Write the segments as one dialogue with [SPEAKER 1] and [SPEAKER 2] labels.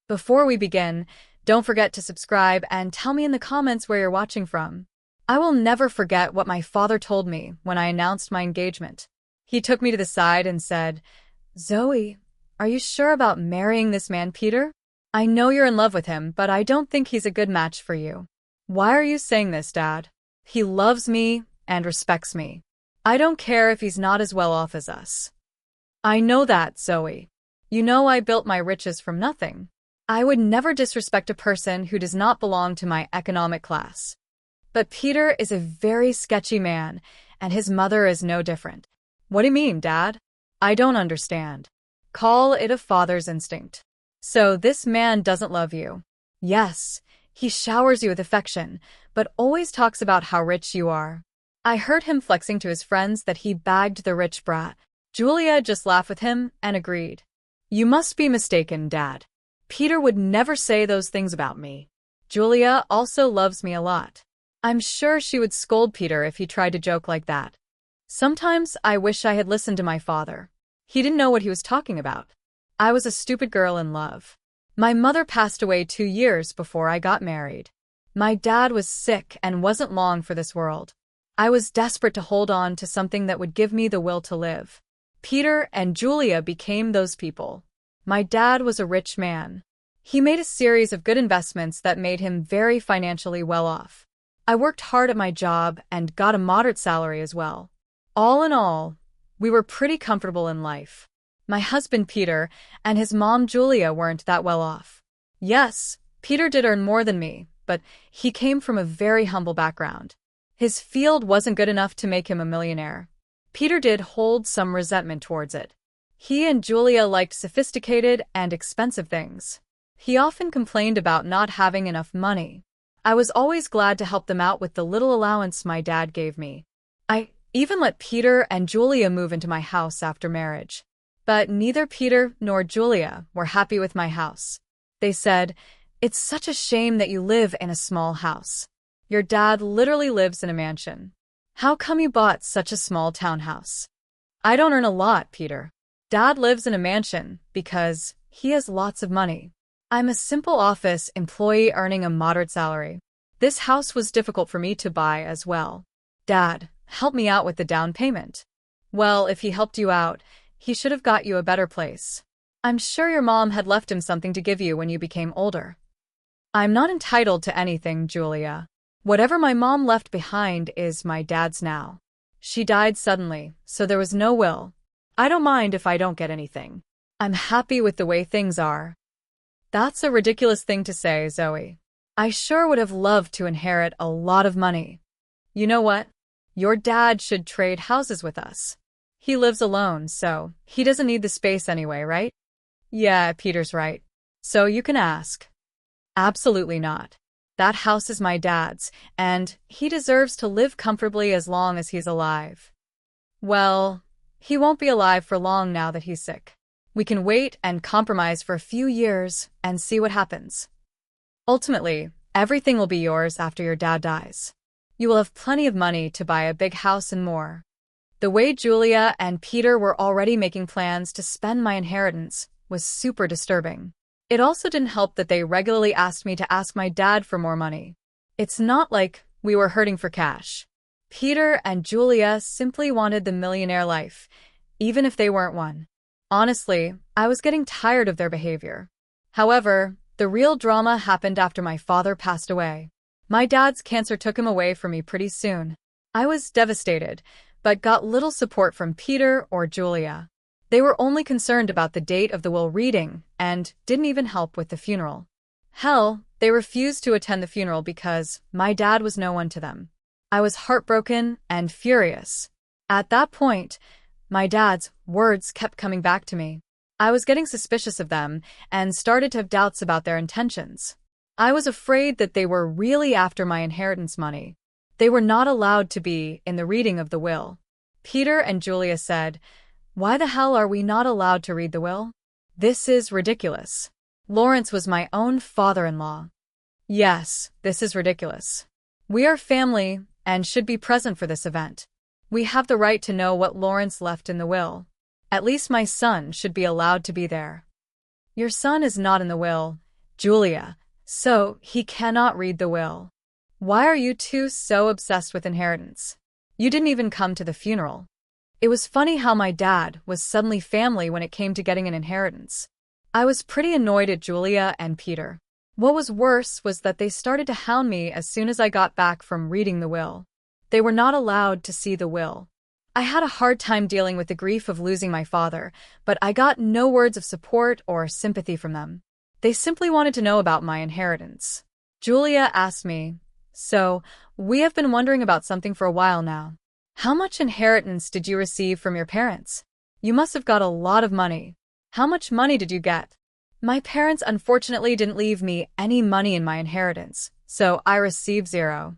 [SPEAKER 1] Before we begin, don't forget to subscribe and tell me in the comments where you're watching from. I will never forget what my father told me when I announced my engagement. He took me to the side and said, "Zoe, are you sure about marrying this man, Peter? I know you're in love with him, but I don't think he's a good match for you." "Why are you saying this, Dad? He loves me and respects me. I don't care if he's not as well off as us." "I know that, Zoe. You know I built my riches from nothing. I would never disrespect a person who does not belong to my economic class. But Peter is a very sketchy man, and his mother is no different." "What do you mean, Dad? I don't understand." "Call it a father's instinct. So this man doesn't love you." "Yes, he showers you with affection, but always talks about how rich you are. I heard him flexing to his friends that he bagged the rich brat." Julia just laughed with him and agreed. "You must be mistaken, Dad. Peter would never say those things about me. Julia also loves me a lot. I'm sure she would scold Peter if he tried to joke like that. Sometimes I wish I had listened to my father. He didn't know what he was talking about. I was a stupid girl in love. My mother passed away 2 years before I got married. My dad was sick and wasn't long for this world. I was desperate to hold on to something that would give me the will to live. Peter and Julia became those people. My dad was a rich man. He made a series of good investments that made him very financially well off. I worked hard at my job and got a moderate salary as well. All in all, we were pretty comfortable in life. My husband Peter and his mom Julia weren't that well off. Yes, Peter did earn more than me, but he came from a very humble background. His field wasn't good enough to make him a millionaire. Peter did hold some resentment towards it. He and Julia liked sophisticated and expensive things. He often complained about not having enough money. I was always glad to help them out with the little allowance my dad gave me. I even let Peter and Julia move into my house after marriage. But neither Peter nor Julia were happy with my house. They said, "It's such a shame that you live in a small house. Your dad literally lives in a mansion. How come you bought such a small townhouse?" "I don't earn a lot, Peter. Dad lives in a mansion because he has lots of money. I'm a simple office employee earning a moderate salary. This house was difficult for me to buy as well. Dad, help me out with the down payment." "Well, if he helped you out, he should have got you a better place. I'm sure your mom had left him something to give you when you became older." "I'm not entitled to anything, Julia. Whatever my mom left behind is my dad's now. She died suddenly, so there was no will. I don't mind if I don't get anything. I'm happy with the way things are." "That's a ridiculous thing to say, Zoe. I sure would have loved to inherit a lot of money. You know what? Your dad should trade houses with us. He lives alone, so he doesn't need the space anyway, right?" "Yeah, Peter's right. So you can ask." "Absolutely not. That house is my dad's, and he deserves to live comfortably as long as he's alive." "Well, he won't be alive for long now that he's sick. We can wait and compromise for a few years and see what happens. Ultimately, everything will be yours after your dad dies. You will have plenty of money to buy a big house and more." The way Julia and Peter were already making plans to spend my inheritance was super disturbing. It also didn't help that they regularly asked me to ask my dad for more money. It's not like we were hurting for cash. Peter and Julia simply wanted the millionaire life, even if they weren't one. Honestly, I was getting tired of their behavior. However, the real drama happened after my father passed away. My dad's cancer took him away from me pretty soon. I was devastated, but got little support from Peter or Julia. They were only concerned about the date of the will reading and didn't even help with the funeral. Hell, they refused to attend the funeral because my dad was no one to them. I was heartbroken and furious. At that point, my dad's words kept coming back to me. I was getting suspicious of them and started to have doubts about their intentions. I was afraid that they were really after my inheritance money. They were not allowed to be in the reading of the will. Peter and Julia said, "Why the hell are we not allowed to read the will? This is ridiculous. Lawrence was my own father-in-law." "Yes, this is ridiculous. We are family and should be present for this event. We have the right to know what Lawrence left in the will. At least my son should be allowed to be there." "Your son is not in the will, Julia, so he cannot read the will. Why are you two so obsessed with inheritance? You didn't even come to the funeral. It was funny how my dad was suddenly family when it came to getting an inheritance. I was pretty annoyed at Julia and Peter. What was worse was that they started to hound me as soon as I got back from reading the will. They were not allowed to see the will. I had a hard time dealing with the grief of losing my father, but I got no words of support or sympathy from them. They simply wanted to know about my inheritance. Julia asked me, "So, we have been wondering about something for a while now. How much inheritance did you receive from your parents? You must have got a lot of money. How much money did you get?" My parents unfortunately didn't leave me any money in my inheritance, so I received zero.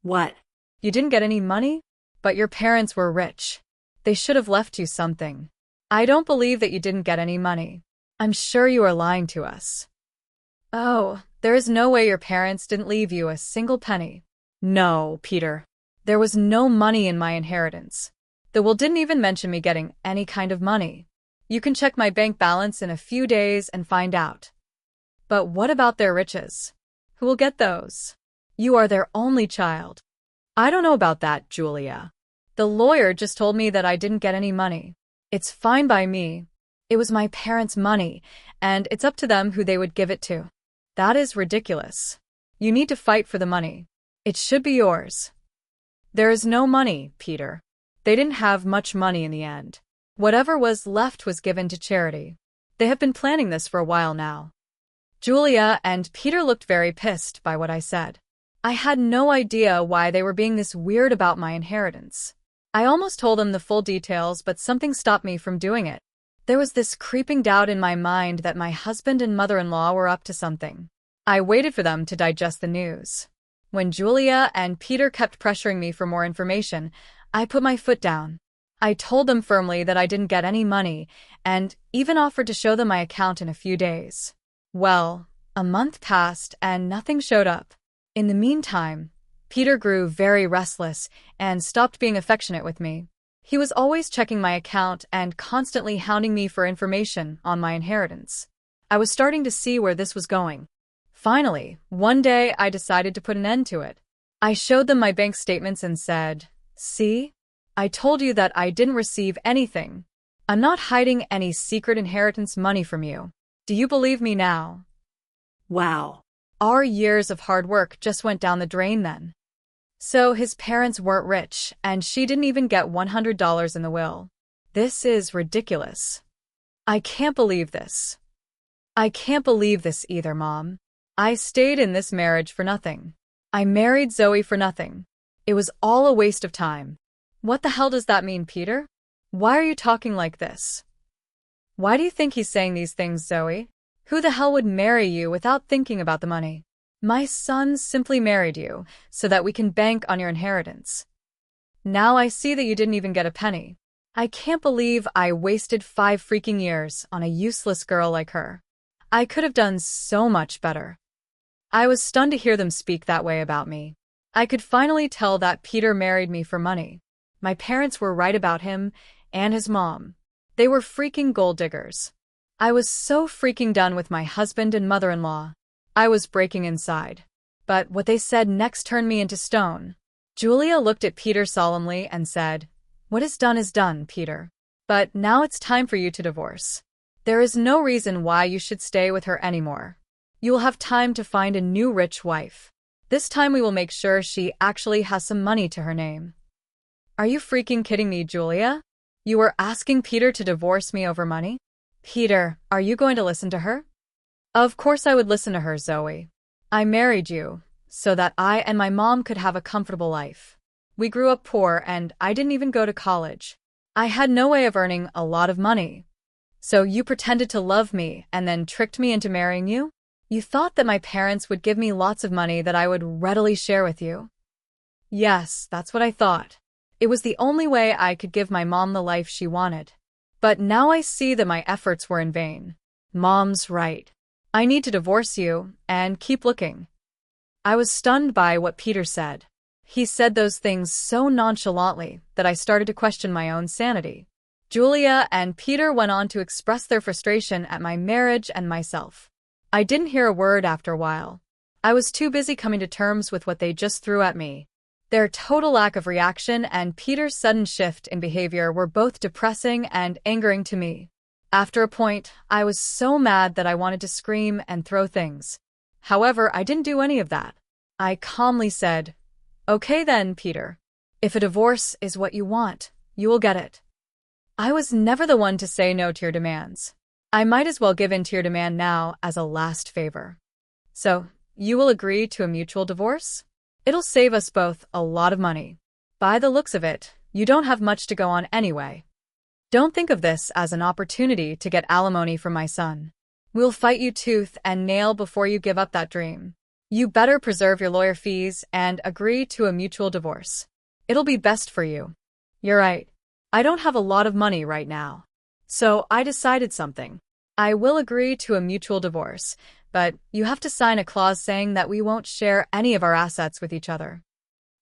[SPEAKER 2] What?
[SPEAKER 1] You didn't get any money? But your parents were rich. They should have left you something. I don't believe that you didn't get any money. I'm sure you are lying to us. Oh, there is no way your parents didn't leave you a single penny. No, Peter. There was no money in my inheritance. The will didn't even mention me getting any kind of money. You can check my bank balance in a few days and find out. But what about their riches? Who will get those? You are their only child. I don't know about that, Julia. The lawyer just told me that I didn't get any money. It's fine by me. It was my parents' money, and it's up to them who they would give it to. That is ridiculous. You need to fight for the money. It should be yours. There is no money, Peter. They didn't have much money in the end. Whatever was left was given to charity. They have been planning this for a while now. Julia and Peter looked very pissed by what I said. I had no idea why they were being this weird about my inheritance. I almost told them the full details, but something stopped me from doing it. There was this creeping doubt in my mind that my husband and mother-in-law were up to something. I waited for them to digest the news. When Julia and Peter kept pressuring me for more information, I put my foot down. I told them firmly that I didn't get any money, and even offered to show them my account in a few days. Well, a month passed and nothing showed up. In the meantime, Peter grew very restless and stopped being affectionate with me. He was always checking my account and constantly hounding me for information on my inheritance. I was starting to see where this was going. Finally, one day I decided to put an end to it. I showed them my bank statements and said, "See? I told you that I didn't receive anything. I'm not hiding any secret inheritance money from you. Do you believe me now?"
[SPEAKER 2] Wow.
[SPEAKER 1] Our years of hard work just went down the drain then. So his parents weren't rich, and she didn't even get $100 in the will. This is ridiculous. I can't believe this. I can't believe this either, Mom. I stayed in this marriage for nothing. I married Zoe for nothing. It was all a waste of time. What the hell does that mean, Peter? Why are you talking like this? Why do you think he's saying these things, Zoe? Who the hell would marry you without thinking about the money? My son simply married you so that we can bank on your inheritance. Now I see that you didn't even get a penny. I can't believe I wasted 5 freaking years on a useless girl like her. I could have done so much better. I was stunned to hear them speak that way about me. I could finally tell that Peter married me for money. My parents were right about him and his mom. They were freaking gold diggers. I was so freaking done with my husband and mother-in-law. I was breaking inside. But what they said next turned me into stone. Julia looked at Peter solemnly and said, "What is done, Peter. But now it's time for you to divorce. There is no reason why you should stay with her anymore. You will have time to find a new rich wife. This time we will make sure she actually has some money to her name." Are you freaking kidding me, Julia? You were asking Peter to divorce me over money? Peter, are you going to listen to her? Of course I would listen to her, Zoe. I married you so that I and my mom could have a comfortable life. We grew up poor and I didn't even go to college. I had no way of earning a lot of money. So you pretended to love me and then tricked me into marrying you? You thought that my parents would give me lots of money that I would readily share with you? Yes, that's what I thought. It was the only way I could give my mom the life she wanted. But now I see that my efforts were in vain. Mom's right. I need to divorce you and keep looking. I was stunned by what Peter said. He said those things so nonchalantly that I started to question my own sanity. Julia and Peter went on to express their frustration at my marriage and myself. I didn't hear a word after a while. I was too busy coming to terms with what they just threw at me. Their total lack of reaction and Peter's sudden shift in behavior were both depressing and angering to me. After a point, I was so mad that I wanted to scream and throw things. However, I didn't do any of that. I calmly said, "Okay then, Peter. If a divorce is what you want, you will get it." I was never the one to say no to your demands. I might as well give in to your demand now as a last favor. So, you will agree to a mutual divorce? It'll save us both a lot of money. By the looks of it, you don't have much to go on anyway. Don't think of this as an opportunity to get alimony from my son. We'll fight you tooth and nail before you give up that dream. You better preserve your lawyer fees and agree to a mutual divorce. It'll be best for you. You're right. I don't have a lot of money right now. So I decided something. I will agree to a mutual divorce, but you have to sign a clause saying that we won't share any of our assets with each other.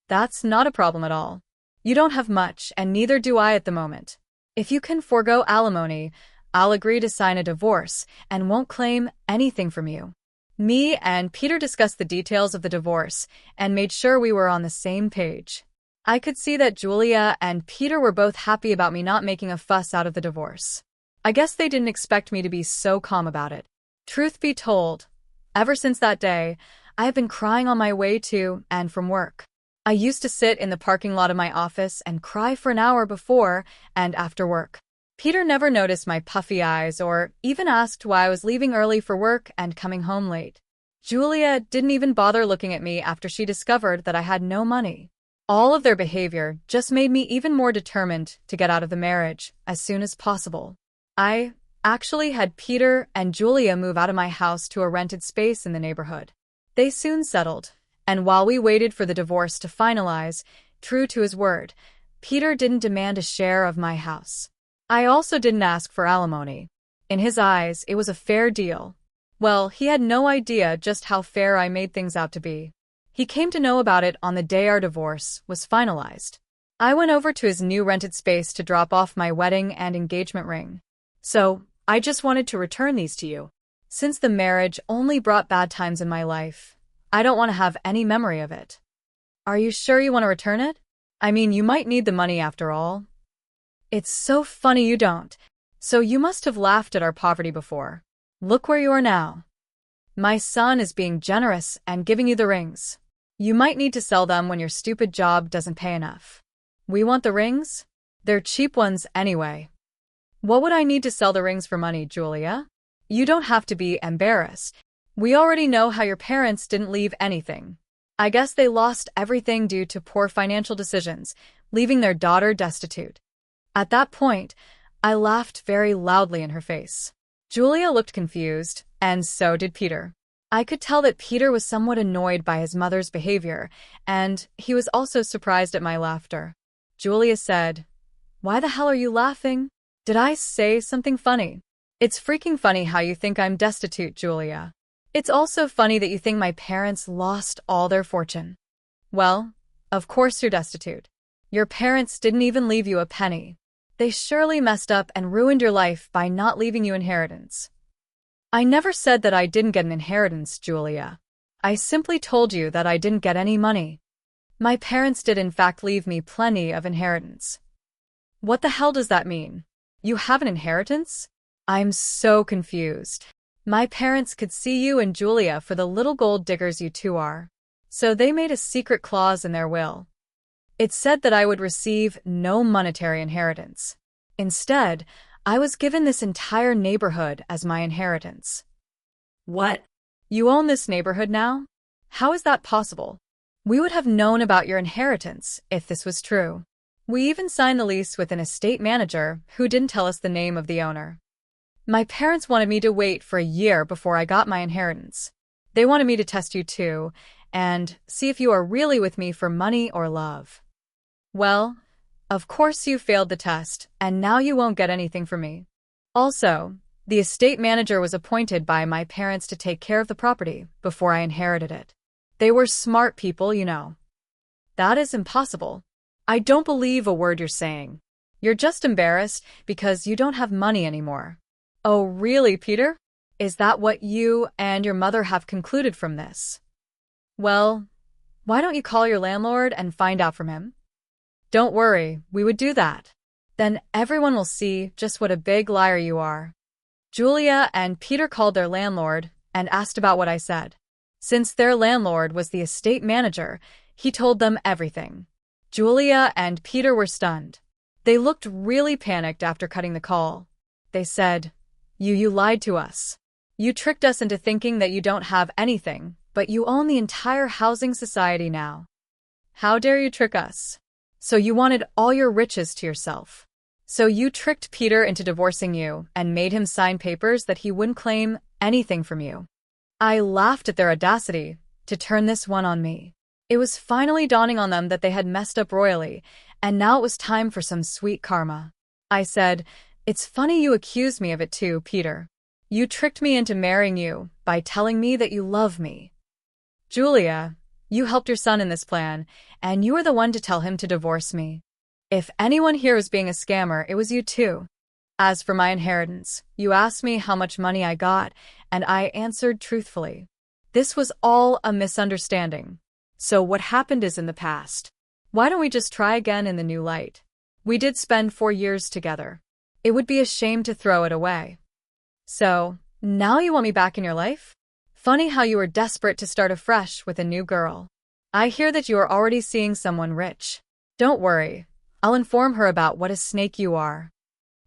[SPEAKER 1] That's not a problem at all. You don't have much, and neither do I at the moment. If you can forego alimony, I'll agree to sign a divorce and won't claim anything from you. Me and Peter discussed the details of the divorce and made sure we were on the same page. I could see that Julia and Peter were both happy about me not making a fuss out of the divorce. I guess they didn't expect me to be so calm about it. Truth be told, ever since that day, I have been crying on my way to and from work. I used to sit in the parking lot of my office and cry for an hour before and after work. Peter never noticed my puffy eyes or even asked why I was leaving early for work and coming home late. Julia didn't even bother looking at me after she discovered that I had no money. All of their behavior just made me even more determined to get out of the marriage as soon as possible. I actually had Peter and Julia move out of my house to a rented space in the neighborhood. They soon settled, and while we waited for the divorce to finalize, true to his word, Peter didn't demand a share of my house. I also didn't ask for alimony. In his eyes, it was a fair deal. Well, he had no idea just how fair I made things out to be. He came to know about it on the day our divorce was finalized. I went over to his new rented space to drop off my wedding and engagement ring. So, I just wanted to return these to you. Since the marriage only brought bad times in my life, I don't want to have any memory of it. Are you sure you want to return it? I mean, you might need the money after all. It's so funny you don't. So you must have laughed at our poverty before. Look where you are now. My son is being generous and giving you the rings. You might need to sell them when your stupid job doesn't pay enough. We want the rings? They're cheap ones anyway. What would I need to sell the rings for money, Julia? You don't have to be embarrassed. We already know how your parents didn't leave anything. I guess they lost everything due to poor financial decisions, leaving their daughter destitute. At that point, I laughed very loudly in her face. Julia looked confused, and so did Peter. I could tell that Peter was somewhat annoyed by his mother's behavior, and he was also surprised at my laughter. Julia said, "Why the hell are you laughing? Did I say something funny?" It's freaking funny how you think I'm destitute, Julia. It's also funny that you think my parents lost all their fortune. Well, of course you're destitute. Your parents didn't even leave you a penny. They surely messed up and ruined your life by not leaving you inheritance. I never said that I didn't get an inheritance, Julia. I simply told you that I didn't get any money. My parents did in fact leave me plenty of inheritance. What the hell does that mean? You have an inheritance? I'm so confused. My parents could see you and Julia for the little gold diggers you two are. So they made a secret clause in their will. It said that I would receive no monetary inheritance. Instead, I was given this entire neighborhood as my inheritance.
[SPEAKER 2] What?
[SPEAKER 1] You own this neighborhood now? How is that possible? We would have known about your inheritance if this was true. We even signed the lease with an estate manager who didn't tell us the name of the owner. My parents wanted me to wait for a year before I got my inheritance. They wanted me to test you too, and see if you are really with me for money or love. Well, of course you failed the test, and now you won't get anything from me. Also, the estate manager was appointed by my parents to take care of the property before I inherited it. They were smart people, you know. That is impossible. I don't believe a word you're saying. You're just embarrassed because you don't have money anymore. Oh, really, Peter? Is that what you and your mother have concluded from this? Well, why don't you call your landlord and find out from him? Don't worry, we would do that. Then everyone will see just what a big liar you are. Julia and Peter called their landlord and asked about what I said. Since their landlord was the estate manager, he told them everything. Julia and Peter were stunned. They looked really panicked after cutting the call. They said, You lied to us. You tricked us into thinking that you don't have anything, but you own the entire housing society now. How dare you trick us? So you wanted all your riches to yourself. So you tricked Peter into divorcing you and made him sign papers that he wouldn't claim anything from you. I laughed at their audacity to turn this one on me. It was finally dawning on them that they had messed up royally, and now it was time for some sweet karma. I said, It's funny you accused me of it too, Peter. You tricked me into marrying you by telling me that you love me. Julia, you helped your son in this plan, and you were the one to tell him to divorce me. If anyone here was being a scammer, it was you too. As for my inheritance, you asked me how much money I got, and I answered truthfully. This was all a misunderstanding. So what happened is in the past. Why don't we just try again in the new light? We did spend 4 years together. It would be a shame to throw it away. So, now you want me back in your life? Funny how you were desperate to start afresh with a new girl. I hear that you are already seeing someone rich. Don't worry. I'll inform her about what a snake you are.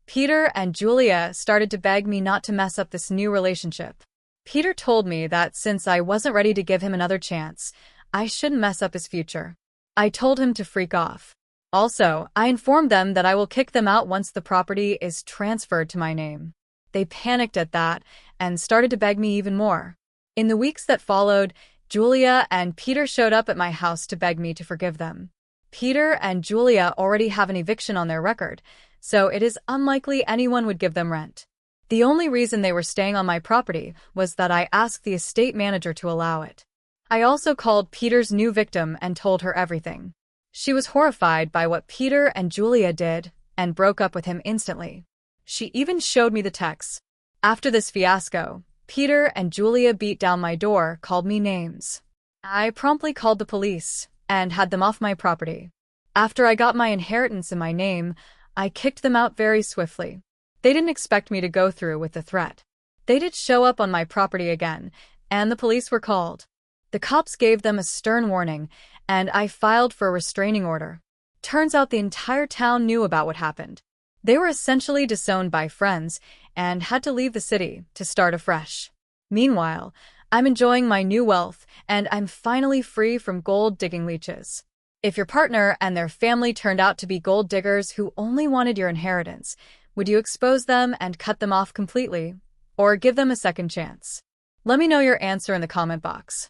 [SPEAKER 1] Peter and Julia started to beg me not to mess up this new relationship. Peter told me that since I wasn't ready to give him another chance, I shouldn't mess up his future. I told him to freak off. Also, I informed them that I will kick them out once the property is transferred to my name. They panicked at that and started to beg me even more. In the weeks that followed, Julia and Peter showed up at my house to beg me to forgive them. Peter and Julia already have an eviction on their record, so it is unlikely anyone would give them rent. The only reason they were staying on my property was that I asked the estate manager to allow it. I also called Peter's new victim and told her everything. She was horrified by what Peter and Julia did and broke up with him instantly. She even showed me the texts. After this fiasco, Peter and Julia beat down my door, called me names. I promptly called the police and had them off my property. After I got my inheritance in my name, I kicked them out very swiftly. They didn't expect me to go through with the threat. They did show up on my property again, and the police were called. The cops gave them a stern warning, and I filed for a restraining order. Turns out the entire town knew about what happened. They were essentially disowned by friends and had to leave the city to start afresh. Meanwhile, I'm enjoying my new wealth, and I'm finally free from gold-digging leeches. If your partner and their family turned out to be gold diggers who only wanted your inheritance, would you expose them and cut them off completely, or give them a second chance? Let me know your answer in the comment box.